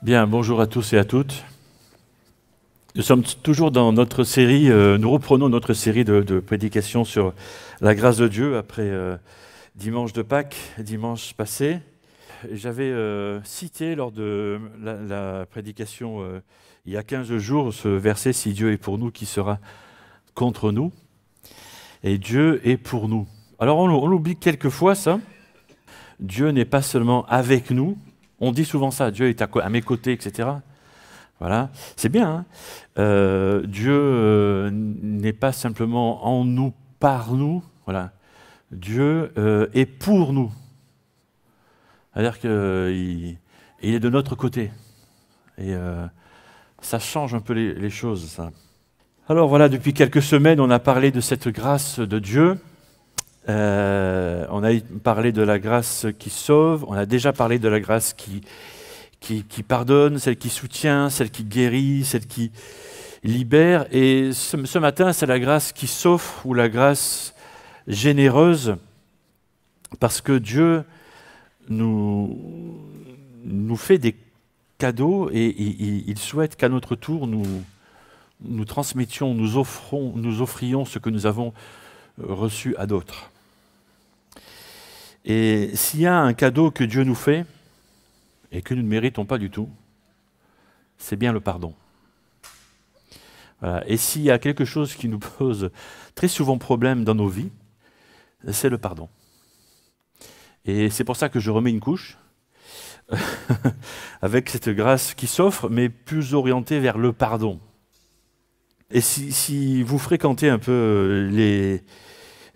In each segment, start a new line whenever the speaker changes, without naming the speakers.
Bien, bonjour à tous et à toutes. Nous sommes toujours dans notre série, nous reprenons notre série de prédications sur la grâce de Dieu après dimanche de Pâques, dimanche passé. J'avais cité lors de la prédication il y a 15 jours ce verset « Si Dieu est pour nous, qui sera contre nous ?» Et Dieu est pour nous. Alors on l'oublie quelquefois ça. Dieu n'est pas seulement avec nous. On dit souvent ça, Dieu est à mes côtés, etc. Voilà, c'est bien. Hein. Dieu n'est pas simplement en nous, par nous. Voilà. Dieu est pour nous. C'est-à-dire qu'il est de notre côté. Et ça change un peu les choses, ça. Alors voilà, depuis quelques semaines, on a parlé de cette grâce de Dieu. On a parlé de la grâce qui sauve, on a déjà parlé de la grâce qui pardonne, celle qui soutient, celle qui guérit, celle qui libère. Et ce matin, c'est la grâce qui s'offre ou la grâce généreuse, parce que Dieu nous fait des cadeaux et il souhaite qu'à notre tour, nous transmettions, nous offrions ce que nous avons reçu à d'autres. Et s'il y a un cadeau que Dieu nous fait, et que nous ne méritons pas du tout, c'est bien le pardon. Voilà. Et s'il y a quelque chose qui nous pose très souvent problème dans nos vies, c'est le pardon. Et c'est pour ça que je remets une couche, avec cette grâce qui s'offre, mais plus orientée vers le pardon. Et si vous fréquentez un peu les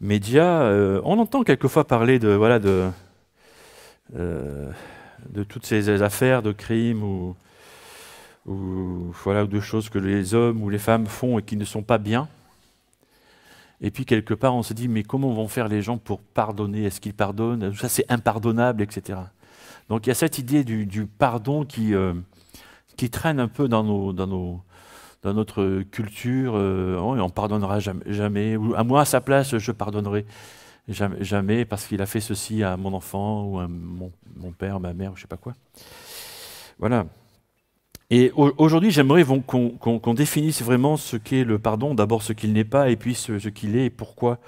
médias, on entend quelquefois parler de toutes ces affaires de crimes ou de choses que les hommes ou les femmes font et qui ne sont pas bien. Et puis quelque part on se dit mais comment vont faire les gens pour pardonner? Est-ce qu'ils pardonnent? Ça c'est impardonnable, etc. Donc il y a cette idée du pardon qui traîne un peu dans notre culture. On pardonnera jamais. Ou à moi à sa place je pardonnerai jamais parce qu'il a fait ceci à mon enfant ou à mon père, ma mère, je ne sais pas quoi. Voilà. Et aujourd'hui, j'aimerais qu'on définisse vraiment ce qu'est le pardon, d'abord ce qu'il n'est pas, et puis ce qu'il est, et pourquoi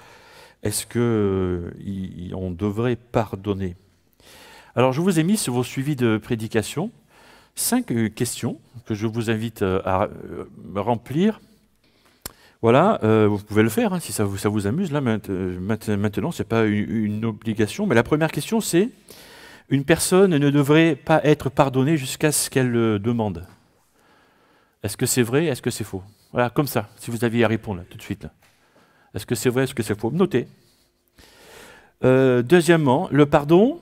est-ce qu'on devrait pardonner. Alors, je vous ai mis sur vos suivis de prédication 5 questions que je vous invite à remplir. Voilà, vous pouvez le faire hein, si ça vous amuse. Là, maintenant, ce n'est pas une obligation. Mais la première question, c'est une personne ne devrait pas être pardonnée jusqu'à ce qu'elle le demande. Est-ce que c'est vrai? Est-ce que c'est faux? Voilà, comme ça, si vous aviez à répondre là, tout de suite. Là. Est-ce que c'est vrai? Est-ce que c'est faux? Notez. Deuxièmement, le pardon,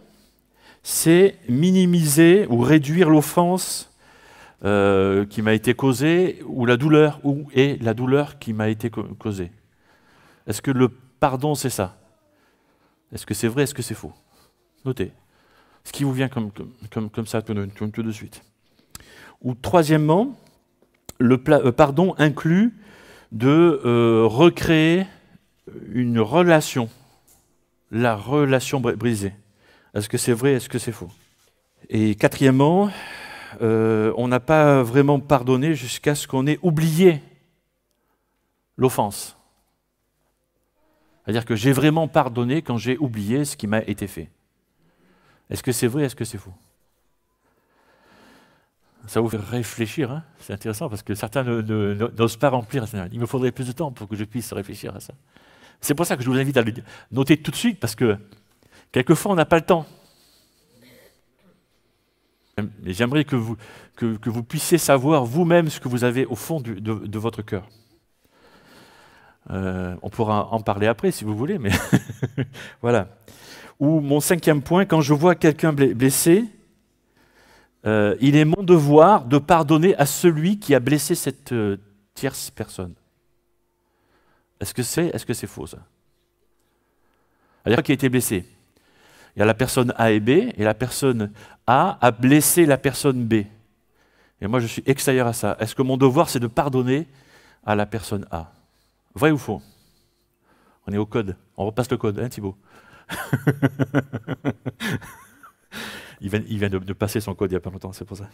c'est minimiser ou réduire l'offense qui m'a été causée, ou la douleur qui m'a été causée. Est-ce que le pardon, c'est ça? Est-ce que c'est vrai? Est-ce que c'est faux? Notez. Ce qui vous vient comme ça tout de suite. Ou troisièmement, le pardon inclut de recréer une relation, la relation brisée. Est-ce que c'est vrai? Est-ce que c'est faux? Et quatrièmement, on n'a pas vraiment pardonné jusqu'à ce qu'on ait oublié l'offense. C'est-à-dire que j'ai vraiment pardonné quand j'ai oublié ce qui m'a été fait. Est-ce que c'est vrai? Est-ce que c'est faux? Ça vous fait réfléchir, hein? C'est intéressant parce que certains n'osent pas remplir. Il me faudrait plus de temps pour que je puisse réfléchir à ça. C'est pour ça que je vous invite à le noter tout de suite parce que quelquefois on n'a pas le temps. Et j'aimerais que vous puissiez savoir vous-même ce que vous avez au fond de votre cœur. On pourra en parler après si vous voulez, mais voilà. Ou mon 5e point, quand je vois quelqu'un blessé, il est mon devoir de pardonner à celui qui a blessé cette tierce personne. Est-ce que c'est faux ça? C'est-à-dire qui a été blessé. Il y a la personne A et B, et la personne A blessé la personne B. Et moi, je suis extérieur à ça. Est-ce que mon devoir, c'est de pardonner à la personne A? Vrai ou faux? On est au code. On repasse le code, hein, Thibaut? Il vient de passer son code il n'y a pas longtemps, c'est pour ça.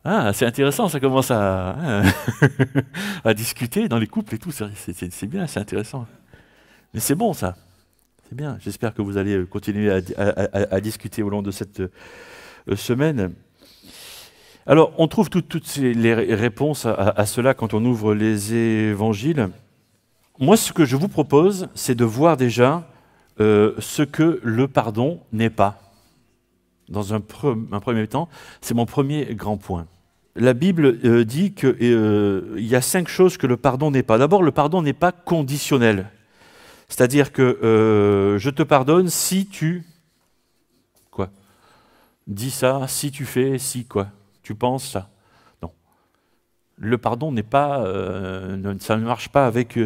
Ah, c'est intéressant, ça commence à discuter dans les couples et tout, c'est bien, c'est intéressant. Mais c'est bon ça, c'est bien. J'espère que vous allez continuer à discuter au long de cette semaine. Alors, on trouve toutes les réponses à cela quand on ouvre les évangiles. Moi, ce que je vous propose, c'est de voir déjà ce que le pardon n'est pas. Dans un premier temps, c'est mon premier grand point. La Bible dit qu'il y a 5 choses que le pardon n'est pas. D'abord, le pardon n'est pas conditionnel. C'est-à-dire que je te pardonne si tu... Quoi? Dis ça, si tu fais, si quoi? Tu penses ça? Non. Le pardon n'est pas... ça ne marche pas avec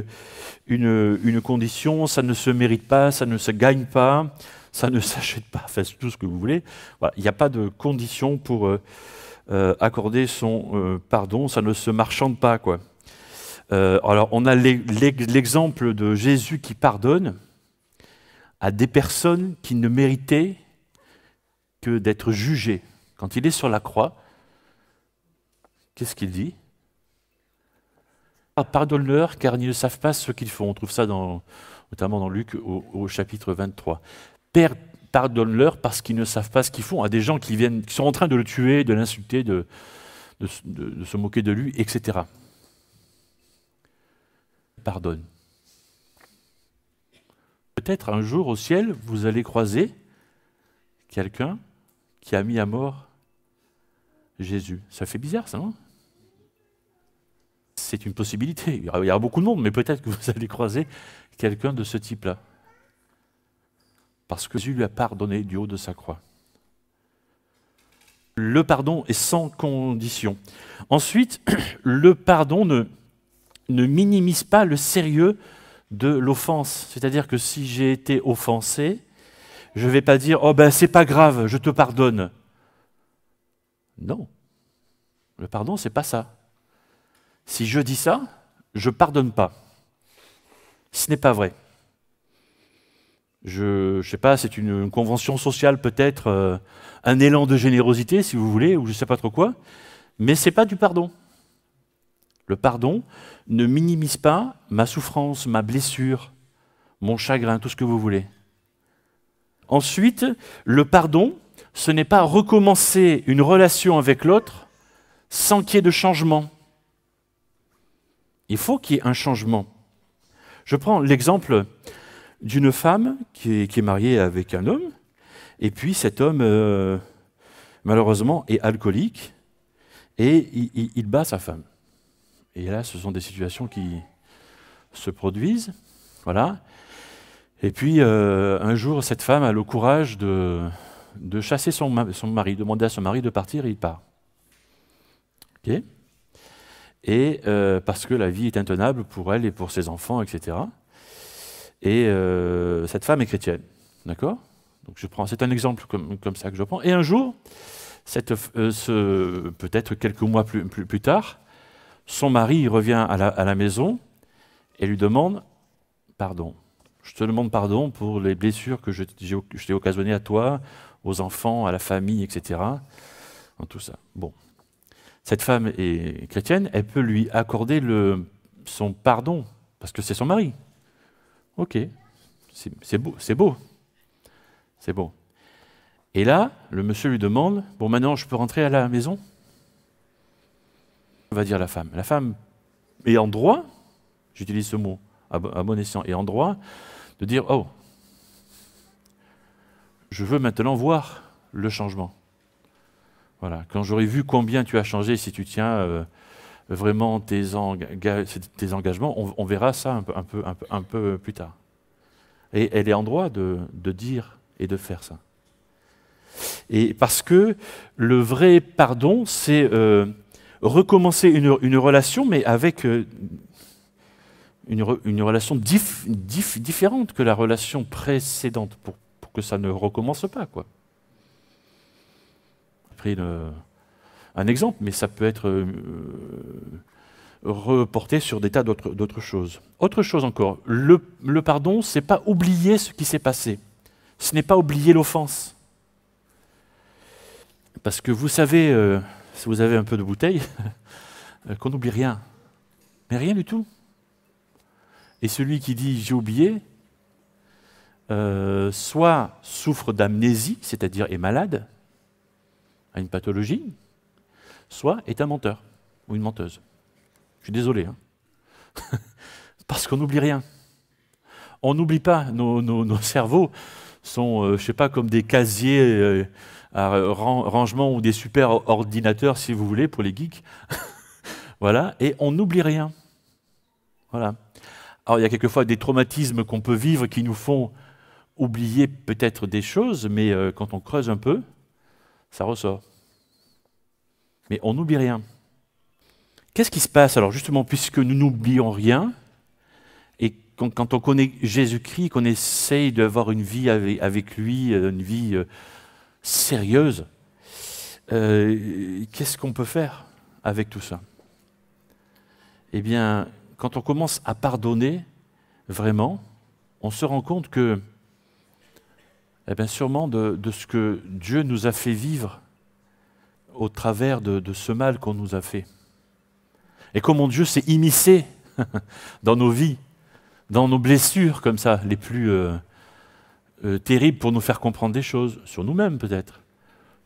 une condition, ça ne se mérite pas, ça ne se gagne pas, ça ne s'achète pas, faites tout ce que vous voulez. Voilà. Il n'y a pas de condition pour accorder son pardon, ça ne se marchande pas, quoi. Alors, on a l'exemple de Jésus qui pardonne à des personnes qui ne méritaient que d'être jugées. Quand il est sur la croix, qu'est-ce qu'il dit? Pardonne-leur, car ils ne savent pas ce qu'ils font. On trouve ça notamment dans Luc au chapitre 23. Père, pardonne-leur parce qu'ils ne savent pas ce qu'ils font. À des gens qui sont en train de le tuer, de l'insulter, de se moquer de lui, etc. Pardonne. Peut-être un jour au ciel, vous allez croiser quelqu'un qui a mis à mort Jésus. Ça fait bizarre, ça, non? C'est une possibilité. Il y aura beaucoup de monde, mais peut-être que vous allez croiser quelqu'un de ce type-là. Parce que Jésus lui a pardonné du haut de sa croix. Le pardon est sans condition. Ensuite, le pardon ne minimise pas le sérieux de l'offense. C'est-à-dire que si j'ai été offensé, je ne vais pas dire « Oh ben c'est pas grave, je te pardonne ». Non. Le pardon, c'est pas ça. Si je dis ça, je ne pardonne pas. Ce n'est pas vrai. Je ne sais pas, c'est une convention sociale peut-être, un élan de générosité si vous voulez, ou je ne sais pas trop quoi, mais ce n'est pas du pardon. Le pardon ne minimise pas ma souffrance, ma blessure, mon chagrin, tout ce que vous voulez. Ensuite, le pardon, ce n'est pas recommencer une relation avec l'autre sans qu'il y ait de changement. Il faut qu'il y ait un changement. Je prends l'exemple d'une femme qui est mariée avec un homme, et puis cet homme, malheureusement, est alcoolique, et il bat sa femme. Et là, ce sont des situations qui se produisent, voilà. Et puis, un jour, cette femme a le courage de chasser son mari, demander à son mari de partir, et il part. Ok ? Et parce que la vie est intenable pour elle et pour ses enfants, etc. Et cette femme est chrétienne, d'accord? Donc c'est un exemple comme ça que je prends. Et un jour, peut-être quelques mois plus tard, son mari revient à la maison et lui demande pardon. Je te demande pardon pour les blessures que je t'ai occasionnées à toi, aux enfants, à la famille, etc. Dans tout ça. Bon. Cette femme est chrétienne, elle peut lui accorder son pardon, parce que c'est son mari. Ok, c'est beau, c'est beau. C'est beau. Et là, le monsieur lui demande, bon maintenant je peux rentrer à la maison? Va dire la femme. La femme est en droit, j'utilise ce mot à bon escient, est en droit de dire, oh, je veux maintenant voir le changement. Voilà. Quand j'aurai vu combien tu as changé, si tu tiens vraiment tes engagements, on verra ça un peu plus tard. Et elle est en droit de dire et de faire ça. Et parce que le vrai pardon, c'est recommencer une relation, mais avec une relation différente que la relation précédente, pour que ça ne recommence pas, quoi. J'ai pris un exemple, mais ça peut être reporté sur des tas d'autres choses. Autre chose encore, le pardon, ce n'est pas oublier ce qui s'est passé. Ce n'est pas oublier l'offense. Parce que vous savez si vous avez un peu de bouteille, qu'on n'oublie rien. Mais rien du tout. Et celui qui dit j'ai oublié, soit souffre d'amnésie, c'est-à-dire est malade, a une pathologie, soit est un menteur ou une menteuse. Je suis désolé, hein. Parce qu'on n'oublie rien. On n'oublie pas, nos cerveaux sont, je ne sais pas, comme des casiers à rangement ou des super ordinateurs, si vous voulez, pour les geeks. Voilà, et on n'oublie rien. Voilà. Alors, il y a quelquefois des traumatismes qu'on peut vivre qui nous font oublier peut-être des choses, mais quand on creuse un peu, ça ressort. Mais on n'oublie rien. Qu'est-ce qui se passe alors, justement, puisque nous n'oublions rien, et quand on connaît Jésus-Christ, qu'on essaye d'avoir une vie avec lui, une vie sérieuse, qu'est-ce qu'on peut faire avec tout ça? Eh bien, quand on commence à pardonner, vraiment, on se rend compte que, eh bien, sûrement de ce que Dieu nous a fait vivre au travers de ce mal qu'on nous a fait. Et comment Dieu s'est immiscé dans nos vies, dans nos blessures comme ça, les plus terribles pour nous faire comprendre des choses, sur nous-mêmes peut-être,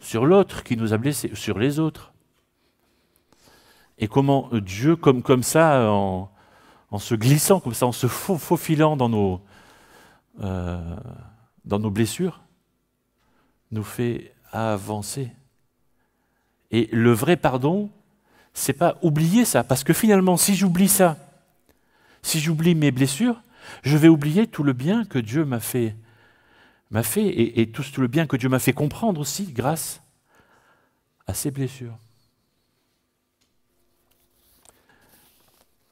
sur l'autre qui nous a blessés, sur les autres. Et comment Dieu, comme ça, en se glissant, comme ça, en se faufilant dans nos blessures, nous fait avancer. Et le vrai pardon, c'est pas oublier ça, parce que finalement, si j'oublie ça, si j'oublie mes blessures, je vais oublier tout le bien que Dieu m'a fait et tout le bien que Dieu m'a fait comprendre aussi grâce à ces blessures.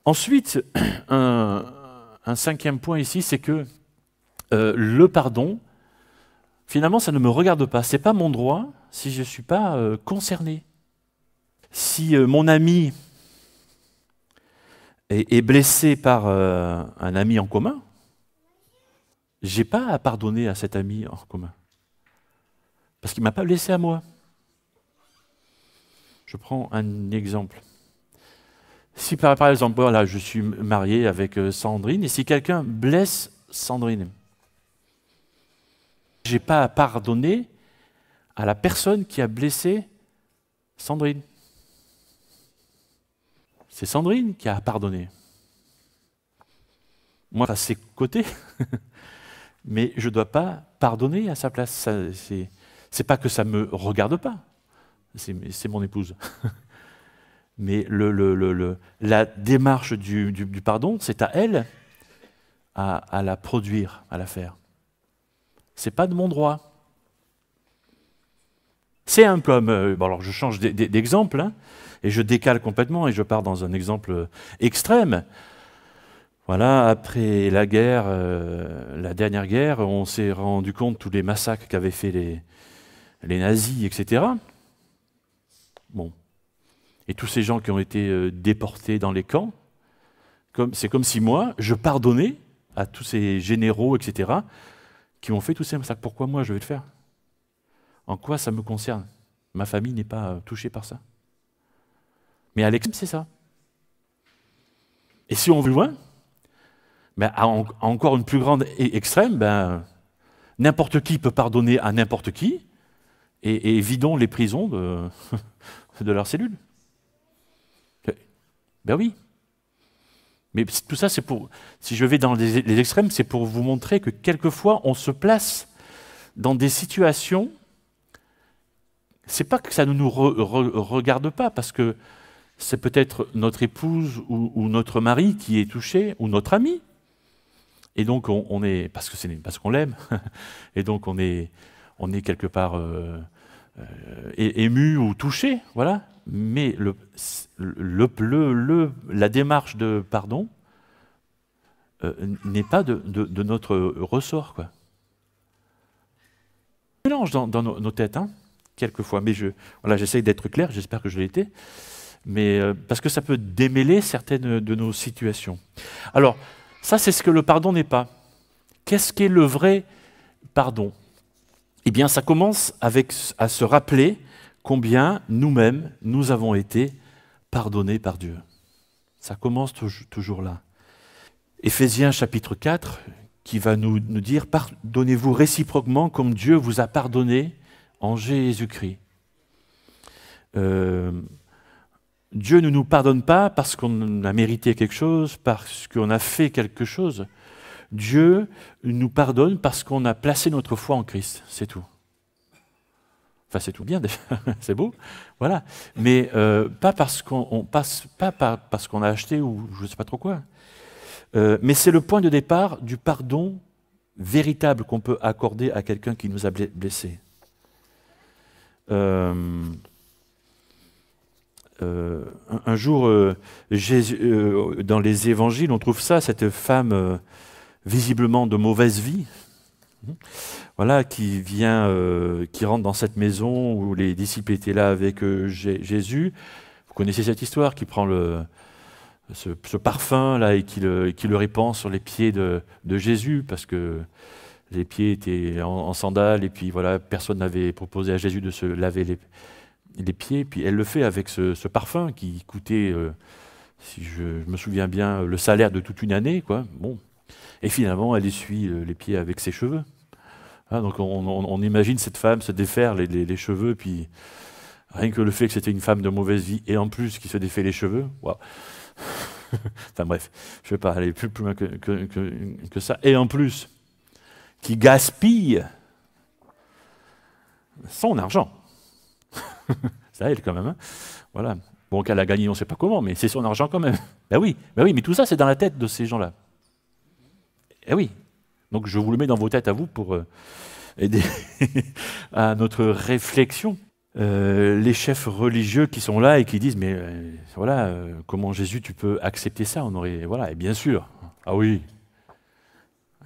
Ensuite, un cinquième point ici, c'est que le pardon, finalement, ça ne me regarde pas. Ce n'est pas mon droit si je ne suis pas concerné. Si mon ami est blessé par un ami en commun, je n'ai pas à pardonner à cet ami en commun. Parce qu'il ne m'a pas blessé à moi. Je prends un exemple. Si par exemple, voilà, je suis marié avec Sandrine, et si quelqu'un blesse Sandrine, je n'ai pas à pardonner à la personne qui a blessé Sandrine. C'est Sandrine qui a pardonné. Moi, à ses côtés, mais je ne dois pas pardonner à sa place. C'est pas que ça ne me regarde pas, c'est mon épouse. Mais la démarche du pardon, c'est à elle à la produire, à la faire. Ce n'est pas de mon droit. C'est un peu... bon, alors je change d'exemple, hein, et je décale complètement, et je pars dans un exemple extrême. Voilà, après la guerre, la dernière guerre, on s'est rendu compte de tous les massacres qu'avaient fait les nazis, etc. Bon. Et tous ces gens qui ont été déportés dans les camps, c'est comme si moi, je pardonnais à tous ces généraux, etc., qui ont fait tous ces massacres. Pourquoi moi, je vais le faire? En quoi ça me concerne? Ma famille n'est pas touchée par ça. Mais à l'extrême, c'est ça. Et si on veut loin, ben, à encore une plus grande extrême, ben, n'importe qui peut pardonner à n'importe qui, et vidons les prisons de leurs cellules. Ben oui. Mais tout ça, c'est pour... Si je vais dans les extrêmes, c'est pour vous montrer que quelquefois, on se place dans des situations... C'est pas que ça ne nous regarde pas, parce que c'est peut-être notre épouse ou notre mari qui est touché, ou notre ami. Et donc, on est... Parce qu'on l'aime. Et donc, on est quelque part ému ou touché, voilà. Mais la démarche de pardon n'est pas de notre ressort, quoi. On mélange dans nos têtes, hein, quelquefois. Mais voilà, j'essaye d'être clair, j'espère que je l'ai été. Mais parce que ça peut démêler certaines de nos situations. Alors, ça, c'est ce que le pardon n'est pas. Qu'est-ce qu'est le vrai pardon? Eh bien, ça commence à se rappeler combien nous-mêmes, nous avons été pardonnés par Dieu. Ça commence toujours là. Éphésiens chapitre 4, qui va nous dire « Pardonnez-vous réciproquement comme Dieu vous a pardonné en Jésus-Christ ». Dieu ne nous pardonne pas parce qu'on a mérité quelque chose, parce qu'on a fait quelque chose. Dieu nous pardonne parce qu'on a placé notre foi en Christ, c'est tout. Enfin, c'est tout bien déjà, c'est beau, voilà. Mais pas parce qu'on parce qu'on a acheté ou je ne sais pas trop quoi. Mais c'est le point de départ du pardon véritable qu'on peut accorder à quelqu'un qui nous a blessés. Un jour, dans les évangiles, on trouve ça, cette femme visiblement de mauvaise vie, voilà, qui vient, qui rentre dans cette maison où les disciples étaient là avec Jésus. Vous connaissez cette histoire, qui prend ce parfum là et qui le répand sur les pieds de Jésus, parce que les pieds étaient en sandales et puis voilà, personne n'avait proposé à Jésus de se laver les pieds, puis elle le fait avec ce parfum qui coûtait, si je me souviens bien, le salaire de toute une année, quoi. Bon. Et finalement, elle essuie les pieds avec ses cheveux. Hein, donc on imagine cette femme se défaire les cheveux, puis rien que le fait que c'était une femme de mauvaise vie, et en plus qui se défait les cheveux, waouh. Enfin bref, je ne vais pas aller plus loin que ça. Et en plus, qui gaspille son argent. C'est à elle quand même. Hein, voilà. Bon, qu'elle a gagné, on ne sait pas comment, mais c'est son argent quand même. Ben oui, mais tout ça, c'est dans la tête de ces gens-là. Eh oui. Donc je vous le mets dans vos têtes à vous pour aider à notre réflexion. Les chefs religieux qui sont là et qui disent mais voilà, comment Jésus tu peux accepter ça? On aurait, voilà, et bien sûr, ah oui,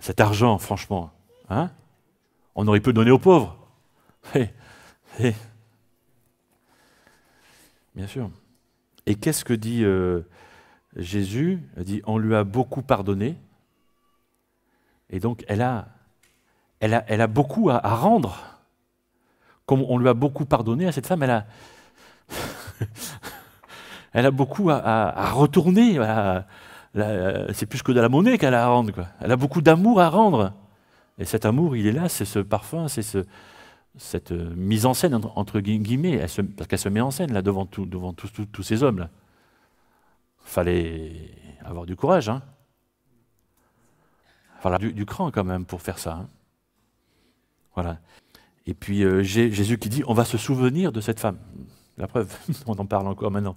cet argent, franchement, hein, on aurait pu le donner aux pauvres. Bien sûr. Et qu'est-ce que dit Jésus? Il dit on lui a beaucoup pardonné, et donc elle a beaucoup à rendre. Comme on lui a beaucoup pardonné à cette femme, elle a beaucoup à retourner. C'est plus que de la monnaie qu'elle a à rendre, quoi. Elle a beaucoup d'amour à rendre. Et cet amour, il est là, c'est ce parfum, c'est cette mise en scène, entre guillemets, parce qu'elle se met en scène là, devant tous ces hommes. Là. Fallait avoir du courage. Hein. Fallait du cran quand même pour faire ça. Hein. Voilà. Et puis Jésus qui dit, on va se souvenir de cette femme. La preuve, on en parle encore maintenant.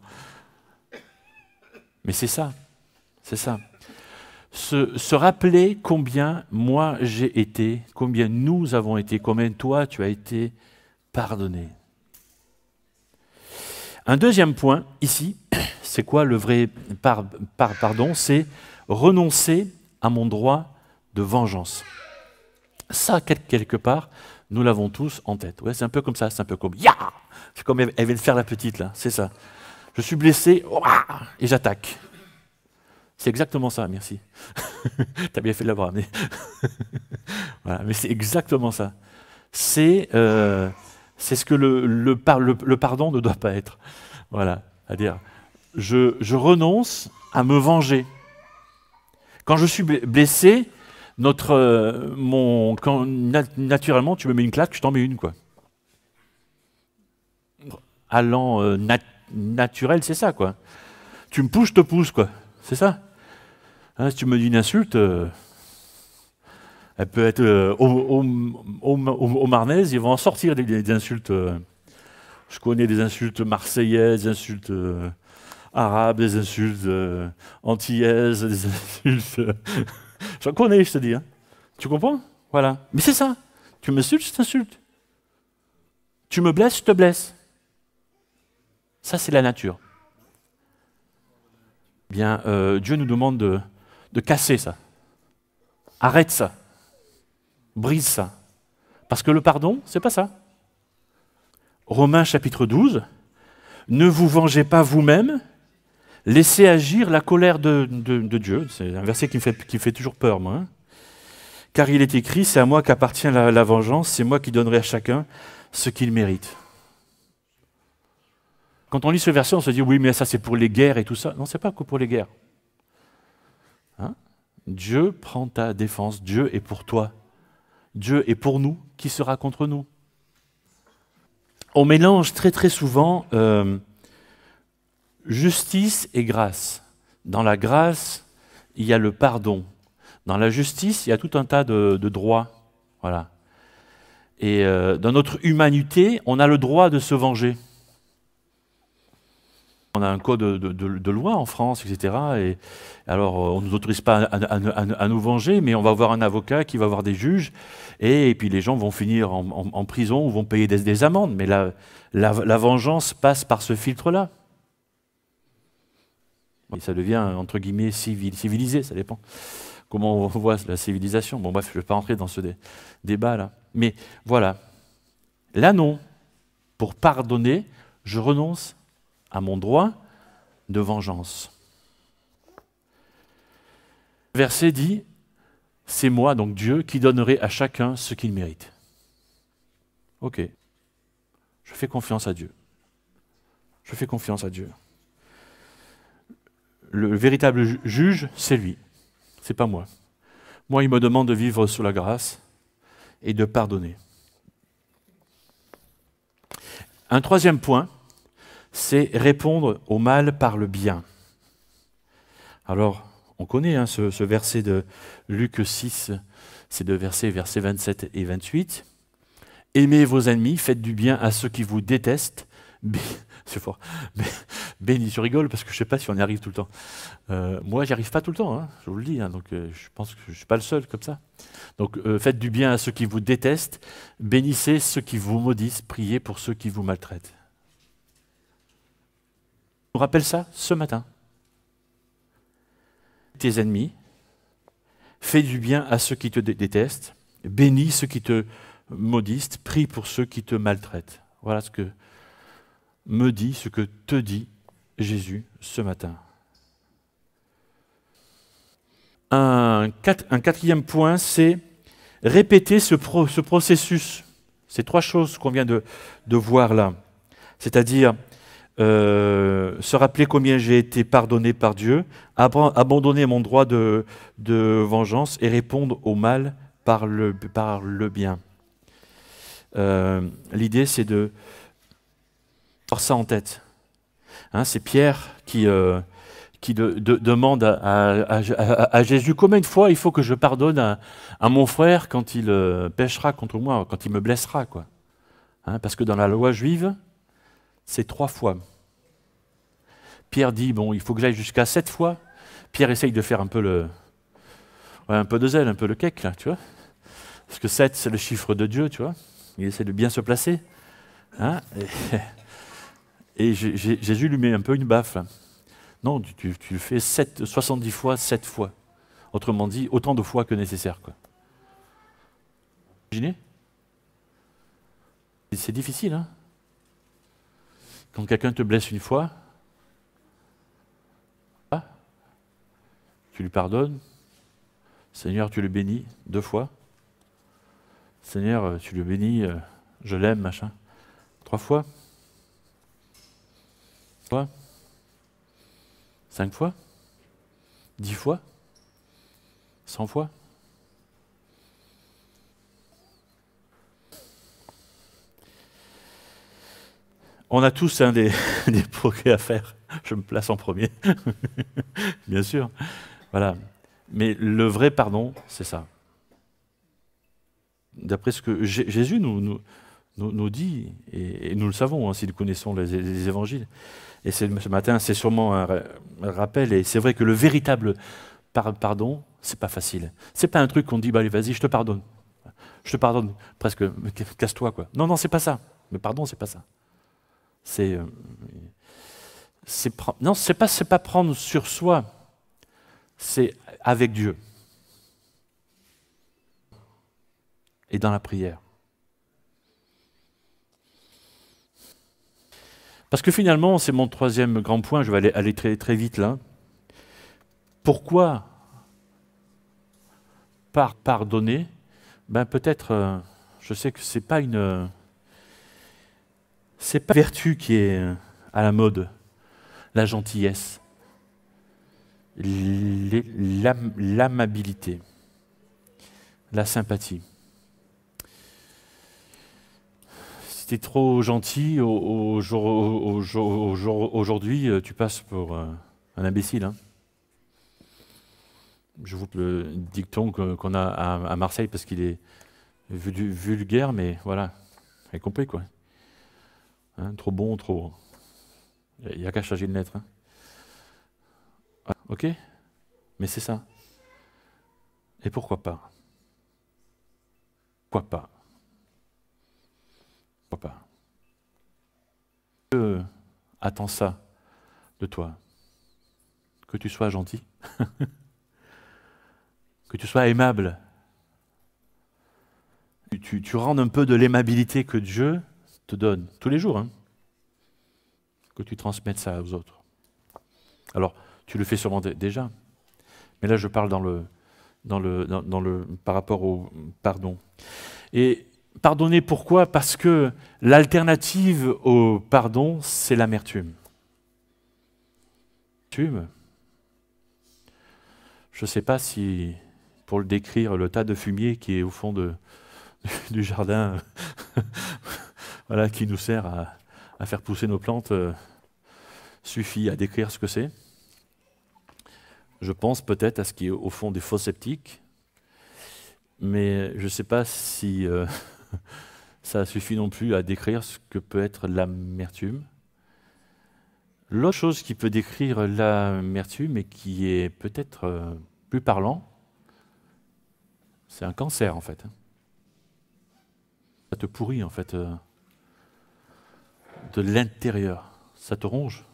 Mais c'est ça, c'est ça. Se rappeler combien moi j'ai été, combien nous avons été, combien toi tu as été pardonné. Un deuxième point, ici, c'est quoi le vrai pardon? C'est renoncer à mon droit de vengeance. Ça, quelque part, nous l'avons tous en tête. Ouais, c'est un peu comme ça, c'est un peu comme ya. C'est comme elle vient de faire la petite là, c'est ça. Je suis blessé et j'attaque. C'est exactement ça, merci. Tu as bien fait de l'avoir amené. Voilà, mais c'est exactement ça. C'est ce que le pardon ne doit pas être. Voilà, c'est-à-dire, je renonce à me venger. Quand je suis blessé, quand naturellement tu me mets une claque, je t'en mets une, quoi. Allant naturel, c'est ça, quoi. Tu me pousses, je te pousse, quoi. C'est ça. Hein, si tu me dis une insulte, elle peut être au Marnaise, ils vont en sortir des insultes. Je connais des insultes marseillaises, des insultes arabes, des insultes antillaises, des insultes. J'en connais, je te dis. Hein. Tu comprends? Voilà. Mais c'est ça. Tu m'insultes, je t'insulte. Tu me blesses, je te blesse. Ça, c'est la nature. Bien, Dieu nous demande de casser ça. Arrête ça. Brise ça. Parce que le pardon, c'est pas ça. Romains chapitre 12. Ne vous vengez pas vous-même, laissez agir la colère de Dieu. C'est un verset qui me fait toujours peur, moi. Hein. Car il est écrit, c'est à moi qu'appartient la vengeance, c'est moi qui donnerai à chacun ce qu'il mérite. Quand on lit ce verset, on se dit, oui, mais ça c'est pour les guerres et tout ça. Non, c'est pas que pour les guerres. Hein? Dieu prend ta défense, Dieu est pour toi. Dieu est pour nous, qui sera contre nous? On mélange très très souvent justice et grâce. Dans la grâce, il y a le pardon. Dans la justice, il y a tout un tas de droits. Voilà. Et dans notre humanité, on a le droit de se venger. On a un code de loi en France, etc. Et alors, on ne nous autorise pas à nous venger, mais on va avoir un avocat qui va avoir des juges, et puis les gens vont finir en prison ou vont payer des amendes. Mais la vengeance passe par ce filtre-là. Et ça devient, entre guillemets, civilisé, ça dépend comment on voit la civilisation. Bon, bref, je ne vais pas entrer dans ce débat-là. Mais voilà. Là, non. Pour pardonner, je renonce à mon droit de vengeance. Le verset dit, c'est moi, donc Dieu, qui donnerai à chacun ce qu'il mérite. Ok. Je fais confiance à Dieu. Je fais confiance à Dieu. Le véritable juge, c'est lui. C'est pas moi. Moi, il me demande de vivre sous la grâce et de pardonner. Un troisième point, c'est répondre au mal par le bien. Alors, on connaît ce verset de Luc 6, c'est de versets 27 et 28. « Aimez vos ennemis, faites du bien à ceux qui vous détestent. » C'est fort. Béni, je rigole parce que je ne sais pas si on y arrive tout le temps. Moi, j'y arrive pas tout le temps, hein, je vous le dis, hein, donc je pense que je ne suis pas le seul comme ça. Donc, faites du bien à ceux qui vous détestent, bénissez ceux qui vous maudissent, priez pour ceux qui vous maltraitent. Je vous rappelle ça ce matin. Tes ennemis, fais du bien à ceux qui te détestent, bénis ceux qui te maudissent, prie pour ceux qui te maltraitent. Voilà ce que me dit, ce que te dit Jésus ce matin. Un quatrième point, c'est répéter ce processus. Ces trois choses qu'on vient de voir là. C'est-à-dire se rappeler combien j'ai été pardonné par Dieu, abandonner mon droit de vengeance et répondre au mal par le bien. L'idée, c'est de avoir ça en tête. Hein, c'est Pierre qui demande à Jésus combien de fois il faut que je pardonne à mon frère quand il péchera contre moi, quand il me blessera, quoi. Hein, parce que dans la loi juive, c'est 3 fois. Pierre dit, bon, il faut que j'aille jusqu'à 7 fois. Pierre essaye de faire un peu un peu de zèle, un peu le cake, là, tu vois. Parce que 7, c'est le chiffre de Dieu, tu vois. Il essaie de bien se placer. Hein, et Jésus lui met un peu une baffe. Là. Non, tu le fais 70 fois, 7 fois. Autrement dit, autant de fois que nécessaire. Quoi. Imaginez ? C'est difficile, hein ? Quand quelqu'un te blesse une fois, tu lui pardonnes. Seigneur, tu le bénis 2 fois. Seigneur, tu le bénis, je l'aime, machin. 3 fois. 5 fois. 10 fois. 100 fois. On a tous des progrès à faire. Je me place en premier. Bien sûr. Voilà. Mais le vrai pardon, c'est ça. D'après ce que Jésus nous dit, et nous le savons, hein, si nous connaissons les évangiles, et ce matin, c'est sûrement un rappel, et c'est vrai que le véritable pardon, c'est pas facile. C'est pas un truc qu'on dit, bah, allez, vas-y, je te pardonne. Je te pardonne, presque, casse-toi, quoi. Non, c'est pas ça. Mais pardon, c'est pas ça. Non, c'est pas prendre sur soi, c'est avec Dieu. Et dans la prière. Parce que finalement, c'est mon troisième grand point, je vais aller très, très vite là. Pourquoi pardonner? Ben peut-être, je sais que c'est pas une vertu qui est à la mode, la gentillesse, l'amabilité, la sympathie. Si tu es trop gentil, aujourd'hui, tu passes pour un imbécile. Hein. Je vous le dicton qu'on a à Marseille parce qu'il est vulgaire, mais voilà, vous avez compris quoi. Hein, trop bon, trop... Il n'y a qu'à changer une lettre. Hein. Ok? Mais c'est ça. Et pourquoi pas? Pourquoi pas? Pourquoi pas? Dieu attend ça de toi. Que tu sois gentil. Que tu sois aimable. Tu rendes un peu de l'aimabilité que Dieu te donne tous les jours. Hein. Que tu transmettes ça aux autres. Alors, tu le fais sûrement déjà. Mais là, je parle par rapport au pardon. Et pardonner, pourquoi? Parce que l'alternative au pardon, c'est l'amertume. Je ne sais pas si, pour le décrire, le tas de fumier qui est au fond du jardin, voilà, qui nous sert à faire pousser nos plantes, suffit à décrire ce que c'est. Je pense peut-être à ce qui est au fond des fosses sceptiques, mais je ne sais pas si ça suffit non plus à décrire ce que peut être l'amertume. L'autre chose qui peut décrire l'amertume et qui est peut-être plus parlant, c'est un cancer en fait. Ça te pourrit en fait de l'intérieur, ça te ronge.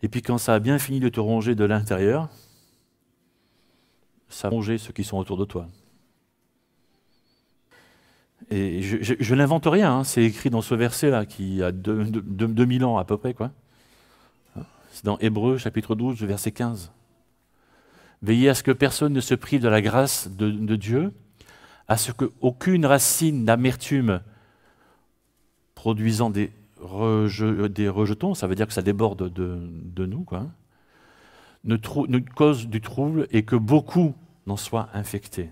Et puis quand ça a bien fini de te ronger de l'intérieur, ça va ronger ceux qui sont autour de toi. Et je n'invente rien, hein. C'est écrit dans ce verset-là qui a 2000 ans à peu près, quoi. C'est dans Hébreux, chapitre 12, verset 15. Veillez à ce que personne ne se prive de la grâce de Dieu, à ce qu'aucune racine d'amertume produisant des rejetons, ça veut dire que ça déborde de nous, quoi, ne cause du trouble et que beaucoup n'en soient infectés.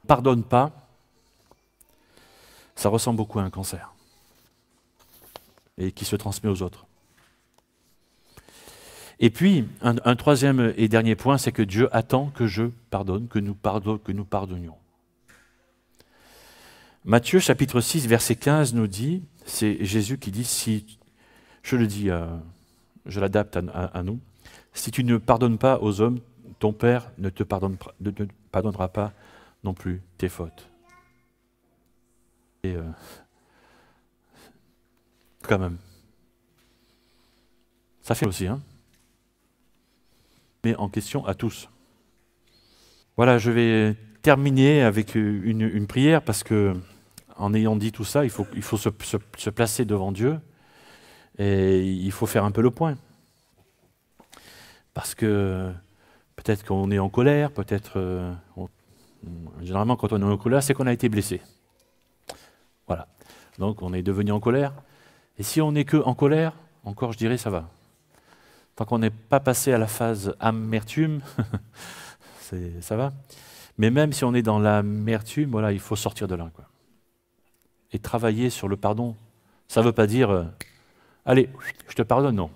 Pardonne pas, ça ressemble beaucoup à un cancer et qui se transmet aux autres. Et puis, un troisième et dernier point, c'est que Dieu attend que je pardonne, que nous pardonnions. Matthieu, chapitre 6, verset 15 nous dit, c'est Jésus qui dit, si, je le dis, je l'adapte à nous, si tu ne pardonnes pas aux hommes, ton Père ne te pardonnera pas non plus tes fautes. Et quand même, ça fait aussi, hein. Mais en question à tous. Voilà, je vais terminer avec une prière parce que, en ayant dit tout ça, il faut se placer devant Dieu et il faut faire un peu le point. Parce que peut-être qu'on est en colère, peut-être... généralement, quand on est en colère, c'est qu'on a été blessé. Voilà. Donc, on est devenu en colère. Et si on n'est que en colère, encore, je dirais, ça va. Tant qu'on n'est pas passé à la phase amertume, ça va. Mais même si on est dans l'amertume, voilà, il faut sortir de là, quoi. Et travailler sur le pardon. Ça ne veut pas dire allez, je te pardonne, non.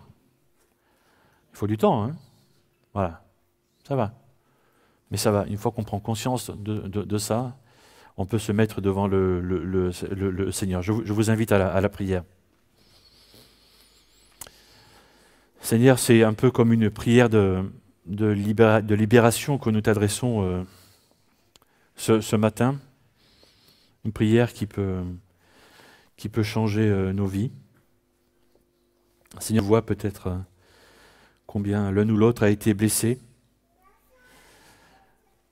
Il faut du temps, hein. Voilà, ça va. Mais ça va, une fois qu'on prend conscience de ça, on peut se mettre devant le Seigneur. Je vous invite à la prière. Seigneur, c'est un peu comme une prière de libération que nous t'adressons ce matin. Une prière qui peut changer nos vies. Seigneur, voit peut-être combien l'un ou l'autre a été blessé.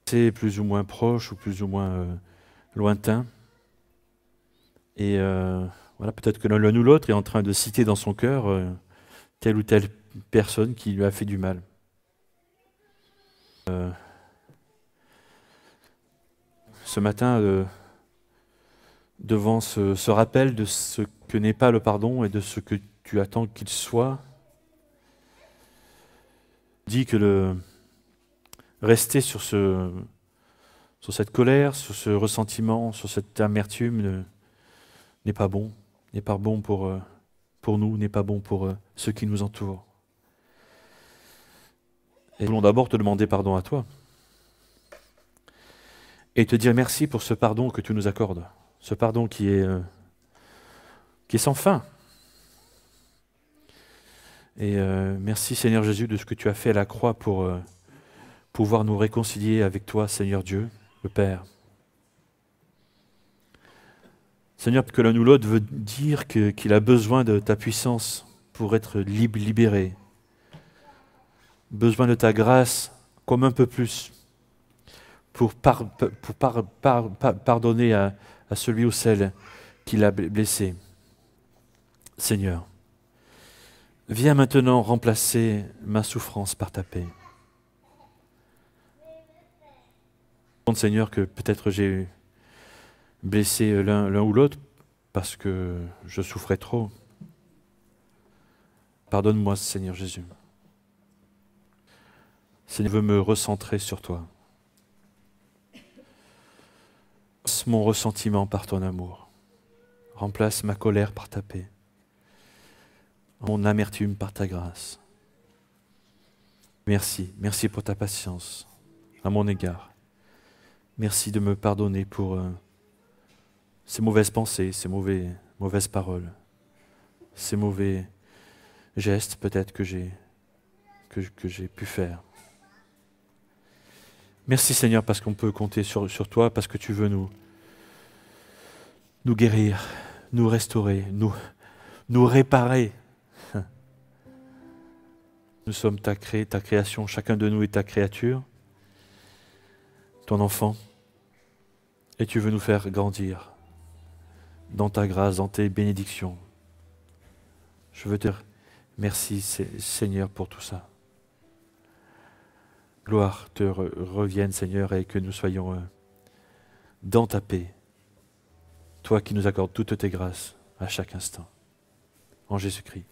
C'est plus ou moins proche ou plus ou moins lointain. Et voilà, peut-être que l'un ou l'autre est en train de citer dans son cœur telle ou telle personne qui lui a fait du mal. Ce matin, devant ce rappel de ce que n'est pas le pardon et de ce que tu attends qu'il soit. Dis que rester sur cette colère, sur ce ressentiment, sur cette amertume n'est pas bon. N'est pas bon pour nous, n'est pas bon pour ceux qui nous entourent. Et nous voulons d'abord te demander pardon à toi. Et te dire merci pour ce pardon que tu nous accordes. Ce pardon qui est sans fin. Et merci Seigneur Jésus de ce que tu as fait à la croix pour pouvoir nous réconcilier avec toi, Seigneur Dieu, le Père. Seigneur, que l'un ou l'autre veut dire qu'il a besoin de ta puissance pour être libéré. Besoin de ta grâce comme un peu plus pour pardonner à celui ou celle qui l'a blessé. Seigneur, viens maintenant remplacer ma souffrance par ta paix. Seigneur, que peut-être j'ai blessé l'un ou l'autre parce que je souffrais trop. Pardonne-moi, Seigneur Jésus. Seigneur, je veux me recentrer sur toi. Remplace mon ressentiment par ton amour. Remplace ma colère par ta paix. Mon amertume par ta grâce. Merci, merci pour ta patience à mon égard. Merci de me pardonner pour ces mauvaises pensées, ces mauvaises paroles, ces mauvais gestes peut-être que j'ai pu faire. Merci Seigneur parce qu'on peut compter sur toi, parce que tu veux nous guérir, nous restaurer, nous réparer. Nous sommes ta création, chacun de nous est ta créature, ton enfant, et tu veux nous faire grandir dans ta grâce, dans tes bénédictions. Je veux te dire merci Seigneur pour tout ça. Gloire te revienne Seigneur et que nous soyons dans ta paix. Toi qui nous accordes toutes tes grâces à chaque instant. En Jésus-Christ.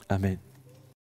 Amen.